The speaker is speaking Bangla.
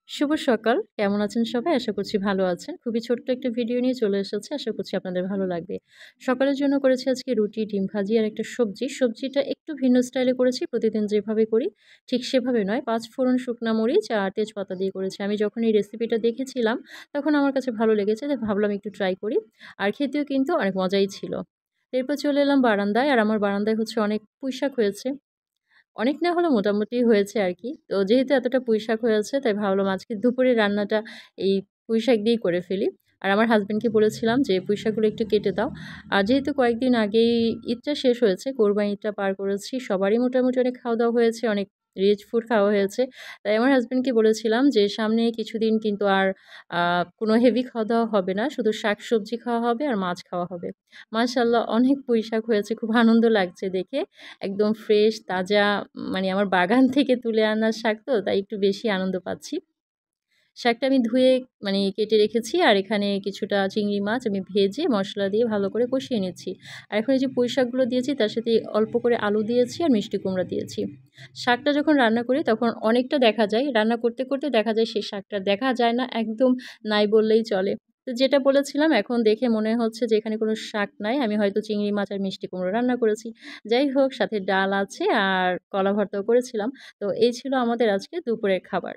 শুভ সকাল। কেমন আছেন সবাই? আশা করছি ভালো আছেন। খুবই ছোট্ট একটা ভিডিও নিয়ে চলে এসেছি। আশা করছি আপনাদের ভালো লাগবে। সকালের জন্য করেছি আজকে রুটি, ডিম ভাজি আর একটা সবজি। সবজিটা একটু ভিন্ন স্টাইলে করেছি। প্রতিদিন যেভাবে করি ঠিক সেভাবে নয়। ৫ ফোড়ন, শুকনা মরিচ আর তেজপাতা দিয়ে করেছি। আমি যখন এই রেসিপিটা দেখেছিলাম তখন আমার কাছে ভালো লেগেছে। তাই ভাবলাম একটু ট্রাই করি। আর খেতেও কিন্তু অনেক মজাই ছিল। এরপর চলে এলাম বারান্দায়। আর আমার বারান্দায় হচ্ছে অনেক পুঁইশাক হয়েছে। অনেক না হলেও মোটামুটি হয়েছে আরকি। তো যেহেতু এতটা পুঁইশাক হয়েছে তাই ভাবলাম আজকে দুপুরের রান্নাটা এই পুঁইশাক দিয়েই করে ফেলি। আর আমার হাসব্যান্ডকে বলেছিলাম যে পুঁইশাকগুলো একটু কেটে দাও। আর যেহেতু কয়েকদিন আগেই ঈদটা শেষ হয়েছে, কোরবানি ঈদটা পার করেছি। সবারই মোটামুটি অনেক খাওয়া-দাওয়া হয়েছে, অনেক রিচ ফুড খাওয়া হয়েছে। তাই আমার হাসব্যান্ডকে বলেছিলাম যে সামনে কিছুদিন কিন্তু আর আ কোনো হেভি খাওয়া-দাওয়া হবে না। শুধু শাক-সবজি খাওয়া হবে আর মাছ খাওয়া হবে। মাশাআল্লাহ অনেক পুঁইশাক হয়েছে। খুব আনন্দ লাগছে দেখে। একদম ফ্রেশ তাজা মানে আমার বাগান থেকে তুলে আনা শাক তো তাই একটু বেশি আনন্দ পাচ্ছি। শাকটা আমি ধুয়ে মানে কেটে রেখেছি আর এখানে কিছুটা চিংড়ি মাছ আমি ভেজে মসলা দিয়ে ভালো করে কষিয়ে নিচ্ছি। আর এখন এই যে পুঁই শাকগুলো দিয়েছি তার সাথে অল্প করে আলু দিয়েছি আর মিষ্টি কুমড়া দিয়েছি। শাকটা যখন রান্না করি তখন অনেকটা দেখা যায়। রান্না করতে, করতে দেখা যায় সেই শাকটা দেখা যায় না একদম নাই বললেই চলে। তো যেটা বলেছিলাম এখন দেখে মনে হচ্ছে যে এখানে কোনো শাক নাই। আমি হয়তো চিংড়ি মাছ আর মিষ্টি কুমড়ো রান্না করেছি। যাই হোক সাথে ডাল আছে আর কলা ভর্তাও করেছিলাম। তো এই ছিল আমাদের আজকে দুপুরের খাবার।